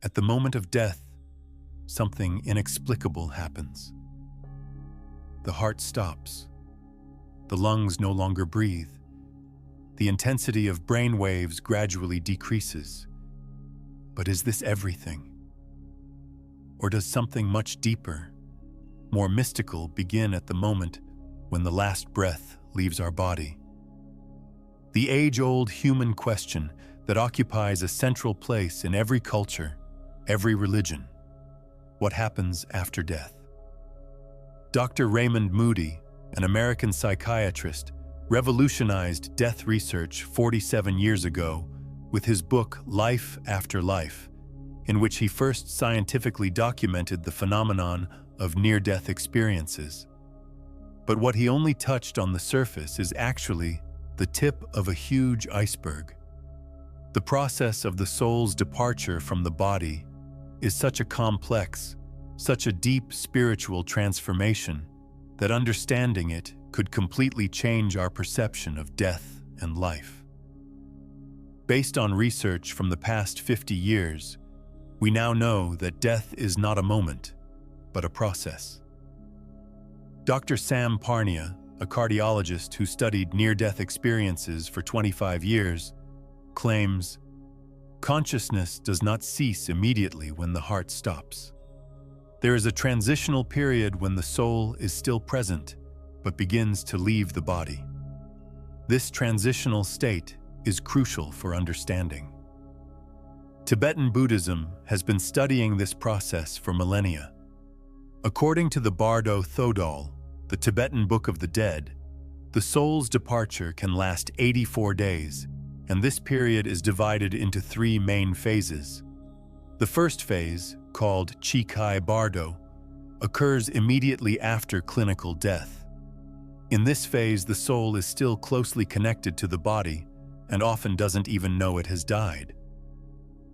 At the moment of death, something inexplicable happens. The heart stops. The lungs no longer breathe. The intensity of brain waves gradually decreases. But is this everything? Or does something much deeper, more mystical, begin at the moment when the last breath leaves our body? The age-old human question that occupies a central place in every culture, every religion. What happens after death? Dr. Raymond Moody, an American psychiatrist, revolutionized death research 47 years ago with his book Life After Life, in which he first scientifically documented the phenomenon of near-death experiences. But what he only touched on the surface is actually the tip of a huge iceberg. The process of the soul's departure from the body is such a complex, such a deep spiritual transformation that understanding it could completely change our perception of death and life. Based on research from the past 50 years, we now know that death is not a moment, but a process. Dr. Sam Parnia, a cardiologist who studied near-death experiences for 25 years, claims, "Consciousness does not cease immediately when the heart stops. There is a transitional period when the soul is still present, but begins to leave the body. This transitional state is crucial for understanding." Tibetan Buddhism has been studying this process for millennia. According to the Bardo Thodol, the Tibetan Book of the Dead, the soul's departure can last 84 days, and this period is divided into 3 main phases. The first phase, called Chikai Bardo, occurs immediately after clinical death. In this phase, the soul is still closely connected to the body and often doesn't even know it has died.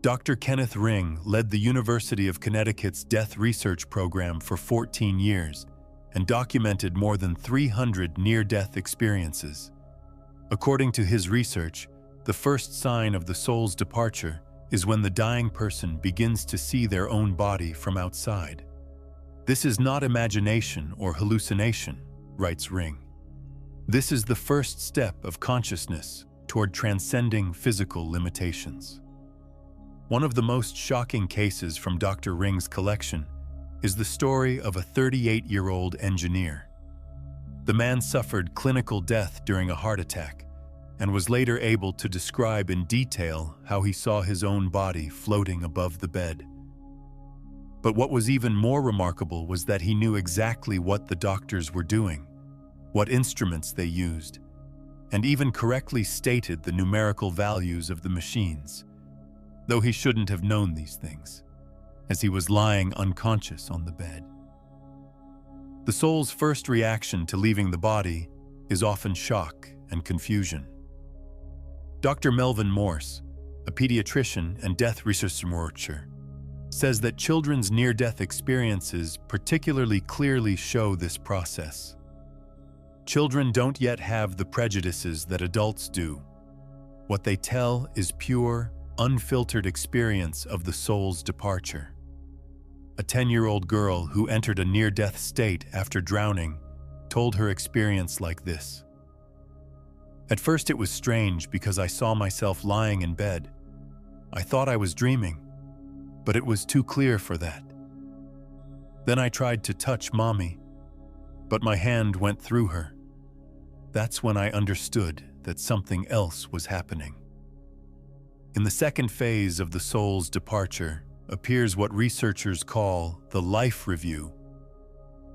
Dr. Kenneth Ring led the University of Connecticut's death research program for 14 years and documented more than 300 near-death experiences. According to his research, the first sign of the soul's departure is when the dying person begins to see their own body from outside. This is not imagination or hallucination, writes Ring. This is the first step of consciousness toward transcending physical limitations. One of the most shocking cases from Dr. Ring's collection is the story of a 38-year-old engineer. The man suffered clinical death during a heart attack and was later able to describe in detail how he saw his own body floating above the bed. But what was even more remarkable was that he knew exactly what the doctors were doing, what instruments they used, and even correctly stated the numerical values of the machines, though he shouldn't have known these things, as he was lying unconscious on the bed. The soul's first reaction to leaving the body is often shock and confusion. Dr. Melvin Morse, a pediatrician and death researcher, says that children's near-death experiences particularly clearly show this process. Children don't yet have the prejudices that adults do. What they tell is pure, unfiltered experience of the soul's departure. A 10-year-old girl who entered a near-death state after drowning told her experience like this. "At first it was strange because I saw myself lying in bed. I thought I was dreaming, but it was too clear for that. Then I tried to touch Mommy, but my hand went through her. That's when I understood that something else was happening." In the second phase of the soul's departure appears what researchers call the life review.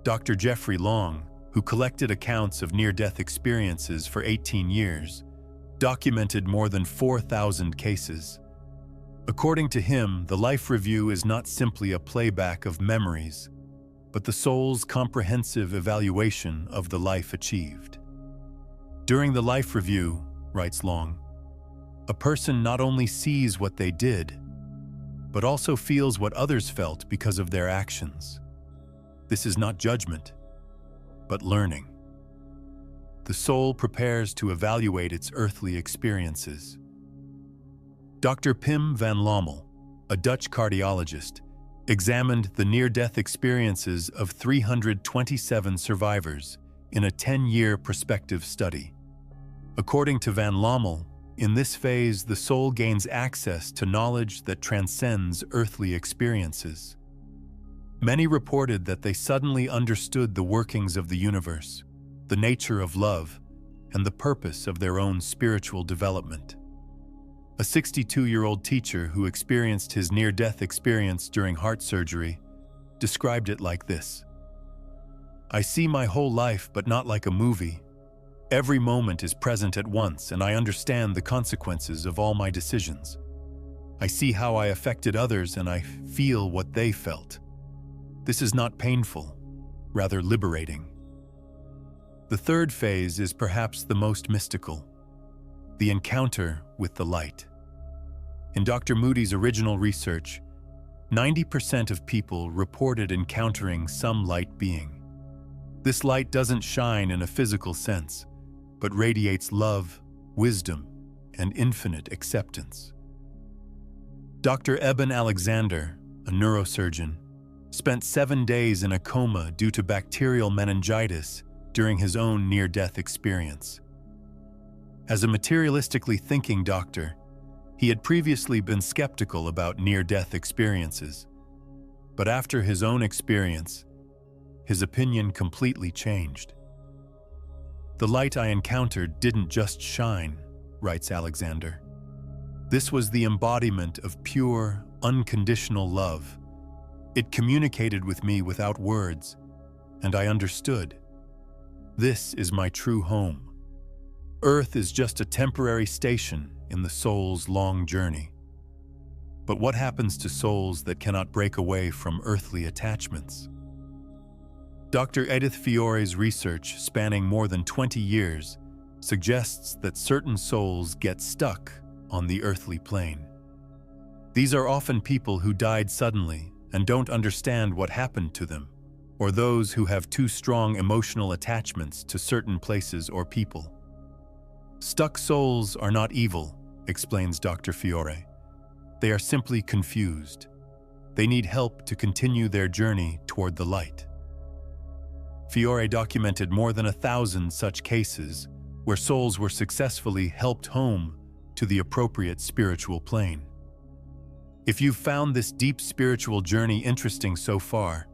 Dr. Jeffrey Long, who collected accounts of near-death experiences for 18 years, documented more than 4,000 cases. According to him, the life review is not simply a playback of memories, but the soul's comprehensive evaluation of the life achieved. During the life review, writes Long, a person not only sees what they did, but also feels what others felt because of their actions. This is not judgment, but learning. The soul prepares to evaluate its earthly experiences. Dr. Pim van Lommel, a Dutch cardiologist, examined the near-death experiences of 327 survivors in a 10-year prospective study. According to Van Lommel, in this phase, the soul gains access to knowledge that transcends earthly experiences. Many reported that they suddenly understood the workings of the universe, the nature of love, and the purpose of their own spiritual development. A 62-year-old teacher who experienced his near-death experience during heart surgery described it like this: "I see my whole life, but not like a movie. Every moment is present at once, and I understand the consequences of all my decisions. I see how I affected others, and I feel what they felt. This is not painful, rather liberating." The third phase is perhaps the most mystical: the encounter with the light. In Dr. Moody's original research, 90% of people reported encountering some light being. This light doesn't shine in a physical sense, but radiates love, wisdom, and infinite acceptance. Dr. Eben Alexander, a neurosurgeon, spent 7 days in a coma due to bacterial meningitis during his own near-death experience. As a materialistically thinking doctor, he had previously been skeptical about near-death experiences, but after his own experience, his opinion completely changed. "The light I encountered didn't just shine," writes Alexander. "This was the embodiment of pure, unconditional love. It communicated with me without words, and I understood. This is my true home. Earth is just a temporary station in the soul's long journey. But what happens to souls that cannot break away from earthly attachments?" Dr. Edith Fiore's research, spanning more than 20 years, suggests that certain souls get stuck on the earthly plane. These are often people who died suddenly and don't understand what happened to them, or those who have too strong emotional attachments to certain places or people. "Stuck souls are not evil," explains Dr. Fiore. "They are simply confused. They need help to continue their journey toward the light." Fiore documented more than 1,000 such cases where souls were successfully helped home to the appropriate spiritual plane. If you've found this deep spiritual journey interesting so far,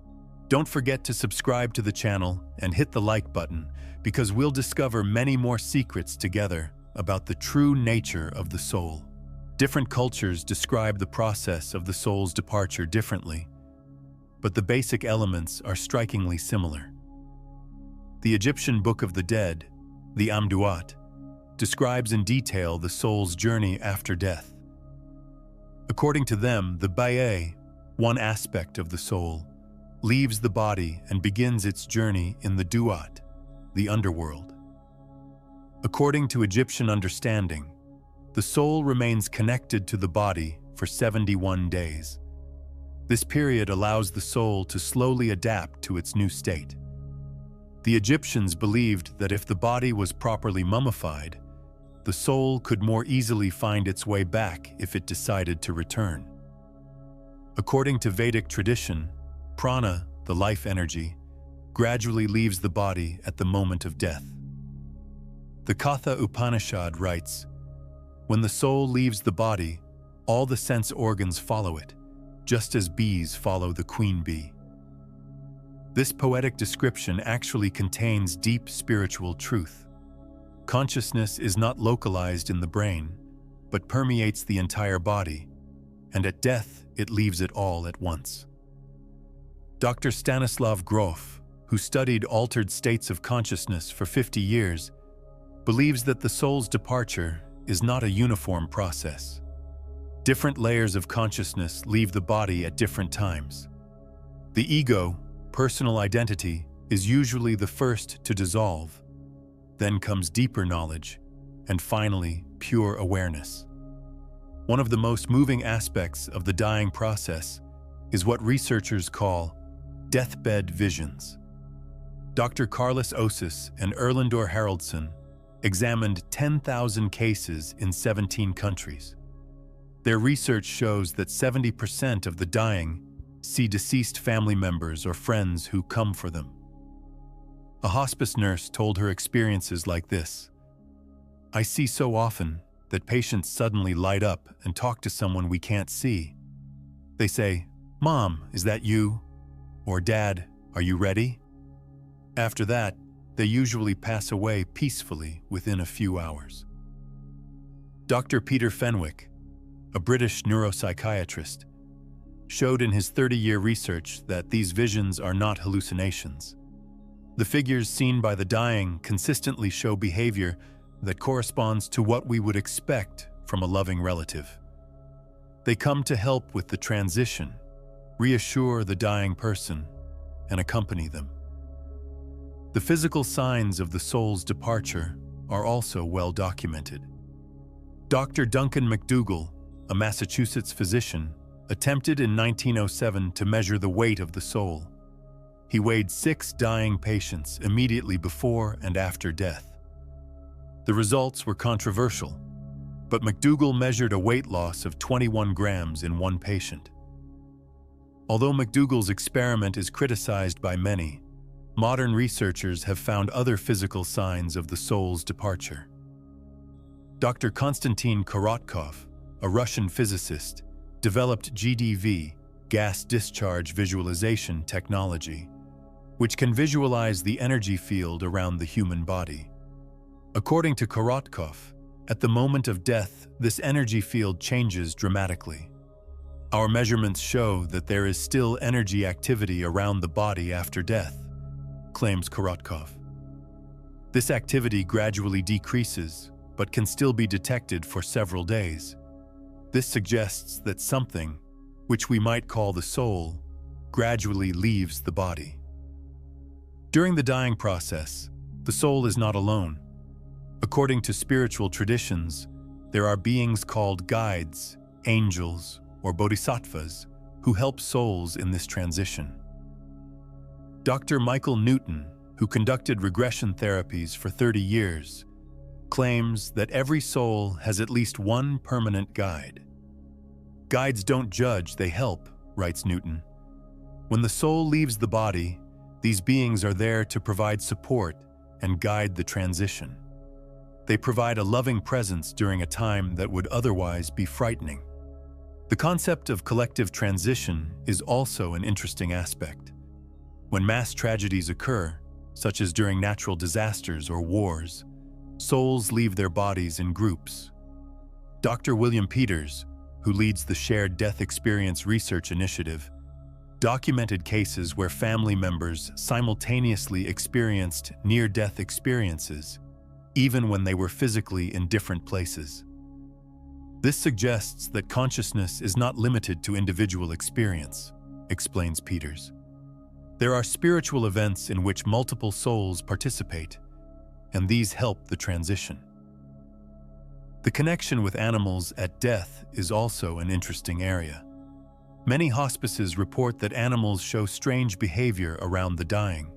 don't forget to subscribe to the channel and hit the like button, because we'll discover many more secrets together about the true nature of the soul. Different cultures describe the process of the soul's departure differently, but the basic elements are strikingly similar. The Egyptian Book of the Dead, the Amduat, describes in detail the soul's journey after death. According to them, the Baye, one aspect of the soul, leaves the body and begins its journey in the Duat, the underworld. According to Egyptian understanding, the soul remains connected to the body for 71 days. This period allows the soul to slowly adapt to its new state. The Egyptians believed that if the body was properly mummified, the soul could more easily find its way back if it decided to return. According to Vedic tradition, prana, the life energy, gradually leaves the body at the moment of death. The Katha Upanishad writes, "When the soul leaves the body, all the sense organs follow it, just as bees follow the queen bee." This poetic description actually contains deep spiritual truth. Consciousness is not localized in the brain, but permeates the entire body, and at death it leaves it all at once. Dr. Stanislav Grof, who studied altered states of consciousness for 50 years, believes that the soul's departure is not a uniform process. Different layers of consciousness leave the body at different times. The ego, personal identity, is usually the first to dissolve. Then comes deeper knowledge, and finally, pure awareness. One of the most moving aspects of the dying process is what researchers call deathbed visions. Dr. Carlos Osis and Erlendur Haraldsson examined 10,000 cases in 17 countries. Their research shows that 70% of the dying see deceased family members or friends who come for them. A hospice nurse told her experiences like this: "I see so often that patients suddenly light up and talk to someone we can't see. They say, 'Mom, is that you?' Or 'Dad, are you ready?' After that, they usually pass away peacefully within a few hours." Dr. Peter Fenwick, a British neuropsychiatrist, showed in his 30-year research that these visions are not hallucinations. The figures seen by the dying consistently show behavior that corresponds to what we would expect from a loving relative. They come to help with the transition, reassure the dying person, and accompany them. The physical signs of the soul's departure are also well documented. Dr. Duncan McDougall, a Massachusetts physician, attempted in 1907 to measure the weight of the soul. He weighed 6 dying patients immediately before and after death. The results were controversial, but McDougall measured a weight loss of 21 grams in one patient. Although McDougall's experiment is criticized by many, modern researchers have found other physical signs of the soul's departure. Dr. Konstantin Korotkov, a Russian physicist, developed GDV, gas discharge visualization technology, which can visualize the energy field around the human body. According to Korotkov, at the moment of death, this energy field changes dramatically. Our measurements show that there is still energy activity around the body after death, claims Korotkov. This activity gradually decreases, but can still be detected for several days. This suggests that something, which we might call the soul, gradually leaves the body. During the dying process, the soul is not alone. According to spiritual traditions, there are beings called guides, angels, or bodhisattvas who help souls in this transition. Dr. Michael Newton, who conducted regression therapies for 30 years, claims that every soul has at least one permanent guide. "Guides don't judge, they help," writes Newton. "When the soul leaves the body, these beings are there to provide support and guide the transition. They provide a loving presence during a time that would otherwise be frightening." The concept of collective transition is also an interesting aspect. When mass tragedies occur, such as during natural disasters or wars, souls leave their bodies in groups. Dr. William Peters, who leads the Shared Death Experience Research Initiative, documented cases where family members simultaneously experienced near-death experiences, even when they were physically in different places. This suggests that consciousness is not limited to individual experience, explains Peters. There are spiritual events in which multiple souls participate, and these help the transition. The connection with animals at death is also an interesting area. Many hospices report that animals show strange behavior around the dying.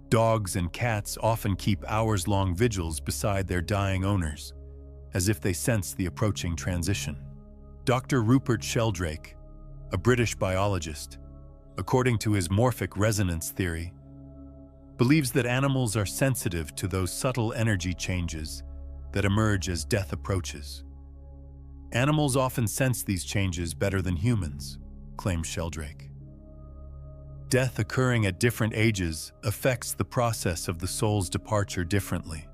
Dogs and cats often keep hours-long vigils beside their dying owners, as if they sense the approaching transition. Dr. Rupert Sheldrake, a British biologist, according to his morphic resonance theory, believes that animals are sensitive to those subtle energy changes that emerge as death approaches. Animals often sense these changes better than humans, claims Sheldrake. Death occurring at different ages affects the process of the soul's departure differently.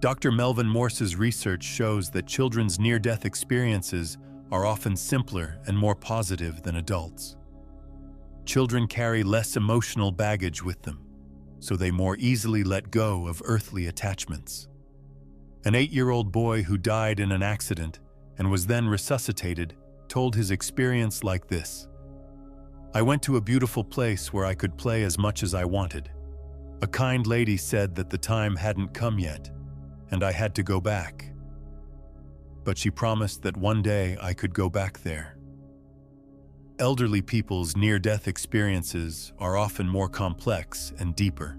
Dr. Melvin Morse's research shows that children's near-death experiences are often simpler and more positive than adults. Children carry less emotional baggage with them, so they more easily let go of earthly attachments. An 8-year-old boy who died in an accident and was then resuscitated told his experience like this: "I went to a beautiful place where I could play as much as I wanted. A kind lady said that the time hadn't come yet, and I had to go back. But she promised that one day I could go back there." Elderly people's near-death experiences are often more complex and deeper.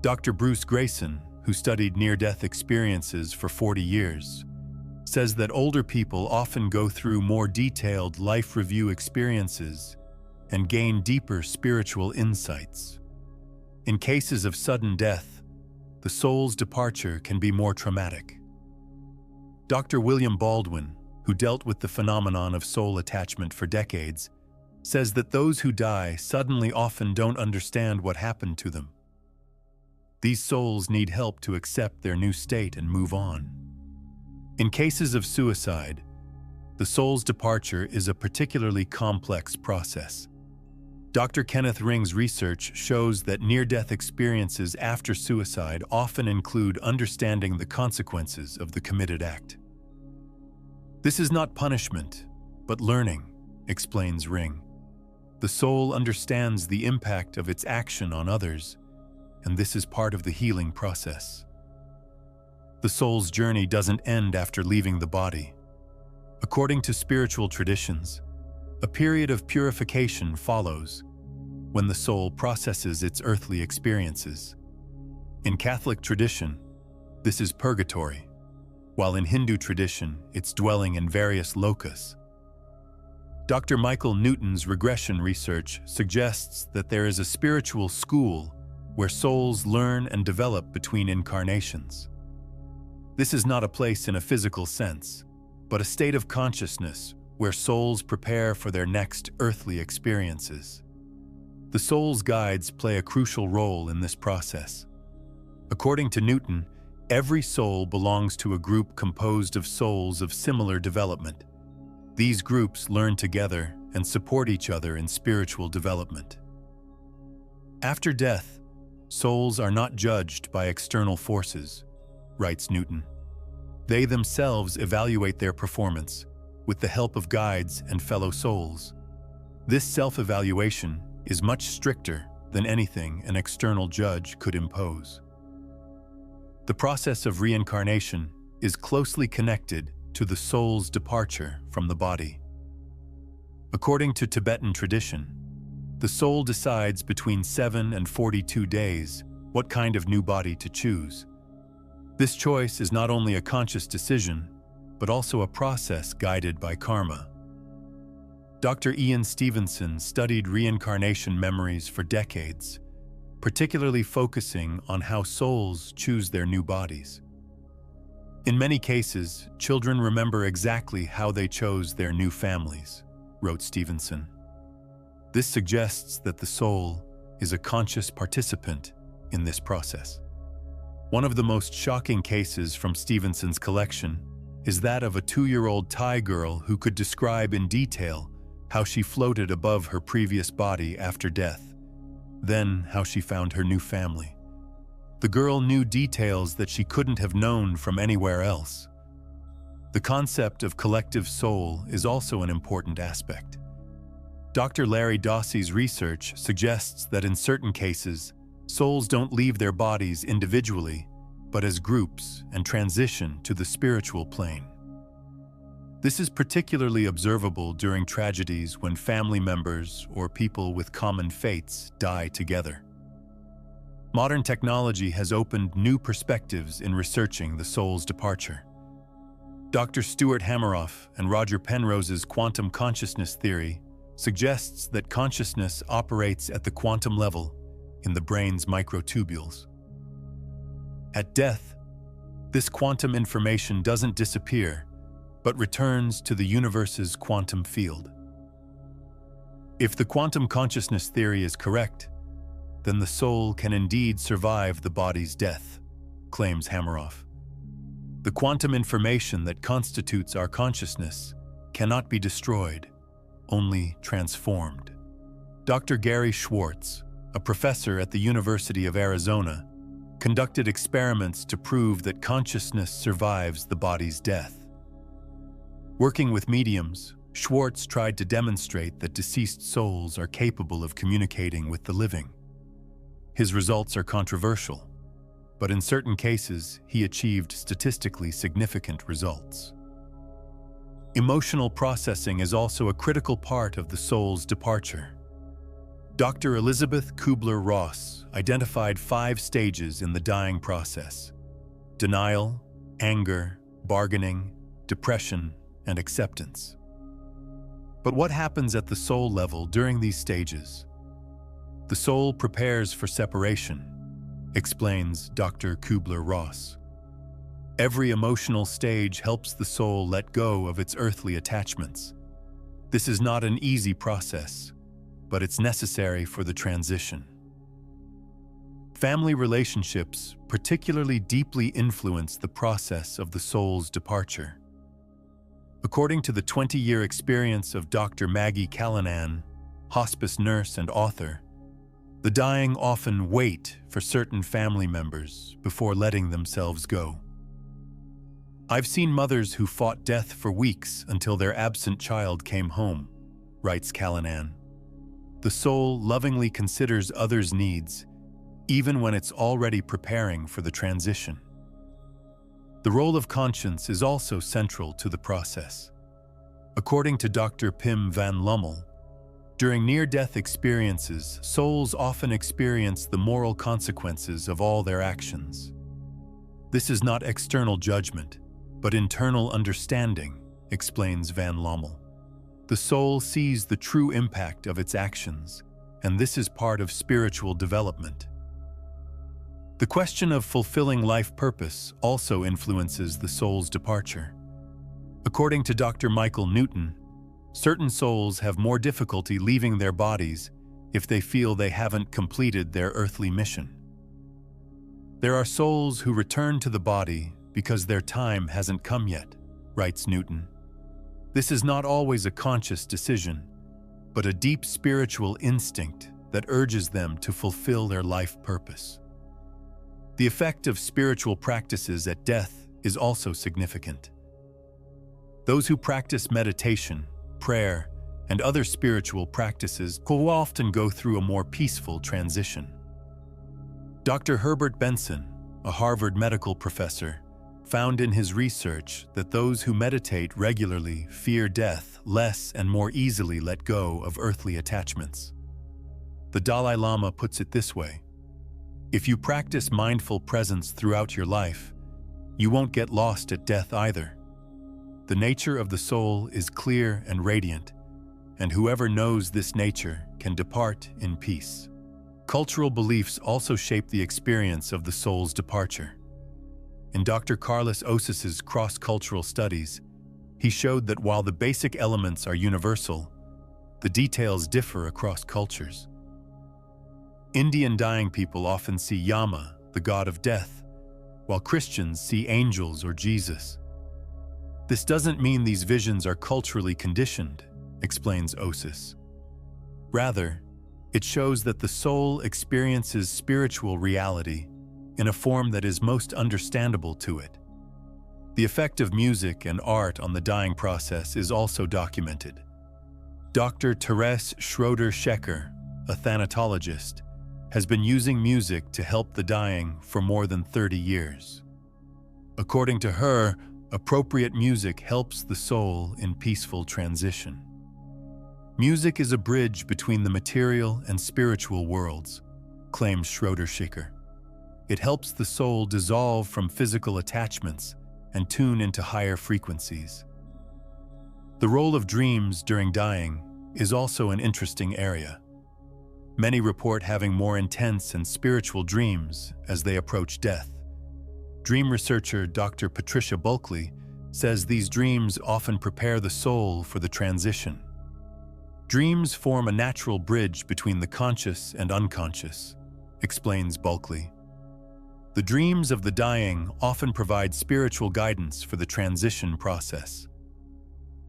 Dr. Bruce Grayson, who studied near-death experiences for 40 years, says that older people often go through more detailed life review experiences and gain deeper spiritual insights. In cases of sudden death, the soul's departure can be more traumatic. Dr. William Baldwin, who dealt with the phenomenon of soul attachment for decades, says that those who die suddenly often don't understand what happened to them. These souls need help to accept their new state and move on. In cases of suicide, the soul's departure is a particularly complex process. Dr. Kenneth Ring's research shows that near-death experiences after suicide often include understanding the consequences of the committed act. This is not punishment, but learning, explains Ring. The soul understands the impact of its action on others, and this is part of the healing process. The soul's journey doesn't end after leaving the body. According to spiritual traditions, a period of purification follows when the soul processes its earthly experiences. In Catholic tradition, this is purgatory, while in Hindu tradition, it's dwelling in various lokas. Dr. Michael Newton's regression research suggests that there is a spiritual school where souls learn and develop between incarnations. This is not a place in a physical sense, but a state of consciousness where souls prepare for their next earthly experiences. The soul's guides play a crucial role in this process. According to Newton, every soul belongs to a group composed of souls of similar development. These groups learn together and support each other in spiritual development. After death, souls are not judged by external forces, writes Newton. They themselves evaluate their performance with the help of guides and fellow souls. This self-evaluation is much stricter than anything an external judge could impose. The process of reincarnation is closely connected to the soul's departure from the body. According to Tibetan tradition, the soul decides between 7 and 42 days what kind of new body to choose. This choice is not only a conscious decision, but also a process guided by karma. Dr. Ian Stevenson studied reincarnation memories for decades, particularly focusing on how souls choose their new bodies. In many cases, children remember exactly how they chose their new families, wrote Stevenson. This suggests that the soul is a conscious participant in this process. One of the most shocking cases from Stevenson's collection is that of a 2-year-old Thai girl who could describe in detail how she floated above her previous body after death, then how she found her new family. The girl knew details that she couldn't have known from anywhere else. The concept of collective soul is also an important aspect. Dr. Larry Dossey's research suggests that in certain cases, souls don't leave their bodies individually, but as groups and transition to the spiritual plane. This is particularly observable during tragedies when family members or people with common fates die together. Modern technology has opened new perspectives in researching the soul's departure. Dr. Stuart Hameroff and Roger Penrose's quantum consciousness theory suggests that consciousness operates at the quantum level in the brain's microtubules. At death, this quantum information doesn't disappear, but returns to the universe's quantum field. If the quantum consciousness theory is correct, then the soul can indeed survive the body's death, claims Hameroff. The quantum information that constitutes our consciousness cannot be destroyed, only transformed. Dr. Gary Schwartz, a professor at the University of Arizona, conducted experiments to prove that consciousness survives the body's death. Working with mediums, Schwartz tried to demonstrate that deceased souls are capable of communicating with the living. His results are controversial, but in certain cases, he achieved statistically significant results. Emotional processing is also a critical part of the soul's departure. Dr. Elizabeth Kubler-Ross identified 5 stages in the dying process: denial, anger, bargaining, depression, and acceptance. But what happens at the soul level during these stages? The soul prepares for separation, explains Dr. Kubler-Ross. Every emotional stage helps the soul let go of its earthly attachments. This is not an easy process, but it's necessary for the transition. Family relationships particularly deeply influence the process of the soul's departure. According to the 20-year experience of Dr. Maggie Callanan, hospice nurse and author, the dying often wait for certain family members before letting themselves go. I've seen mothers who fought death for weeks until their absent child came home, writes Callanan. The soul lovingly considers others' needs, even when it's already preparing for the transition. The role of conscience is also central to the process. According to Dr. Pim van Lommel, during near-death experiences, souls often experience the moral consequences of all their actions. This is not external judgment, but internal understanding, explains van Lommel. The soul sees the true impact of its actions, and this is part of spiritual development. The question of fulfilling life purpose also influences the soul's departure. According to Dr. Michael Newton, certain souls have more difficulty leaving their bodies if they feel they haven't completed their earthly mission. There are souls who return to the body because their time hasn't come yet, writes Newton. This is not always a conscious decision, but a deep spiritual instinct that urges them to fulfill their life purpose. The effect of spiritual practices at death is also significant. Those who practice meditation, prayer, and other spiritual practices will often go through a more peaceful transition. Dr. Herbert Benson, a Harvard medical professor, found in his research that those who meditate regularly fear death less and more easily let go of earthly attachments. The Dalai Lama puts it this way: if you practice mindful presence throughout your life, you won't get lost at death either. The nature of the soul is clear and radiant, and whoever knows this nature can depart in peace. Cultural beliefs also shape the experience of the soul's departure. In Dr. Carlos Osis's cross-cultural studies, he showed that while the basic elements are universal, the details differ across cultures. Indian dying people often see Yama, the god of death, while Christians see angels or Jesus. This doesn't mean these visions are culturally conditioned, explains Osis. Rather, it shows that the soul experiences spiritual reality in a form that is most understandable to it. The effect of music and art on the dying process is also documented. Dr. Therese Schroeder-Shecker, a thanatologist, has been using music to help the dying for more than 30 years. According to her, appropriate music helps the soul in peaceful transition. Music is a bridge between the material and spiritual worlds, claims Schroeder-Shecker. It helps the soul dissolve from physical attachments and tune into higher frequencies. The role of dreams during dying is also an interesting area. Many report having more intense and spiritual dreams as they approach death. Dream researcher Dr. Patricia Bulkley says these dreams often prepare the soul for the transition. Dreams form a natural bridge between the conscious and unconscious, explains Bulkley. The dreams of the dying often provide spiritual guidance for the transition process.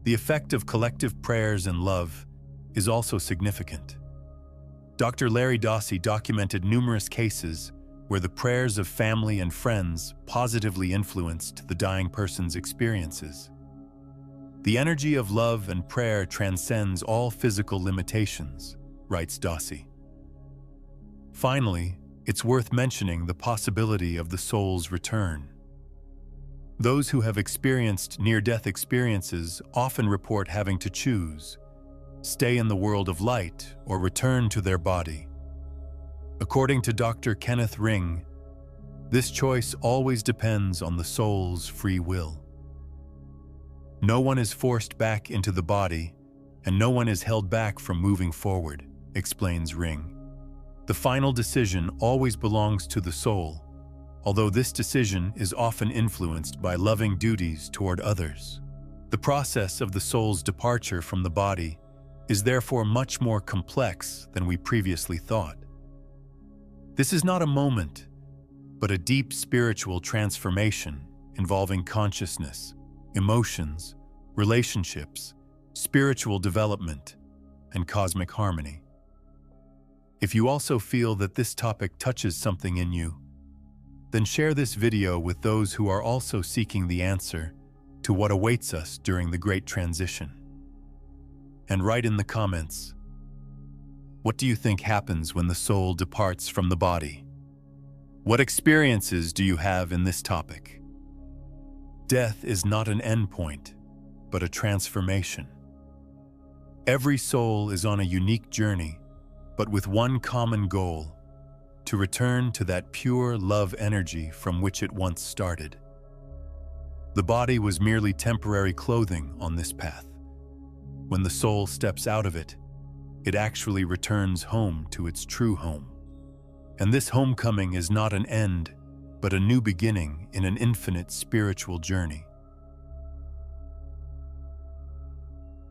The effect of collective prayers and love is also significant. Dr. Larry Dossey documented numerous cases where the prayers of family and friends positively influenced the dying person's experiences. The energy of love and prayer transcends all physical limitations, writes Dossey. Finally, it's worth mentioning the possibility of the soul's return. Those who have experienced near-death experiences often report having to choose: stay in the world of light or return to their body. According to Dr. Kenneth Ring, this choice always depends on the soul's free will. No one is forced back into the body, and no one is held back from moving forward, explains Ring. The final decision always belongs to the soul, although this decision is often influenced by loving duties toward others. The process of the soul's departure from the body is therefore much more complex than we previously thought. This is not a moment, but a deep spiritual transformation involving consciousness, emotions, relationships, spiritual development, and cosmic harmony. If you also feel that this topic touches something in you, then share this video with those who are also seeking the answer to what awaits us during the Great Transition. And write in the comments, what do you think happens when the soul departs from the body? What experiences do you have in this topic? Death is not an endpoint, but a transformation. Every soul is on a unique journey, but with one common goal: to return to that pure love energy from which it once started. The body was merely temporary clothing on this path. When the soul steps out of it, it actually returns home to its true home. And this homecoming is not an end, but a new beginning in an infinite spiritual journey.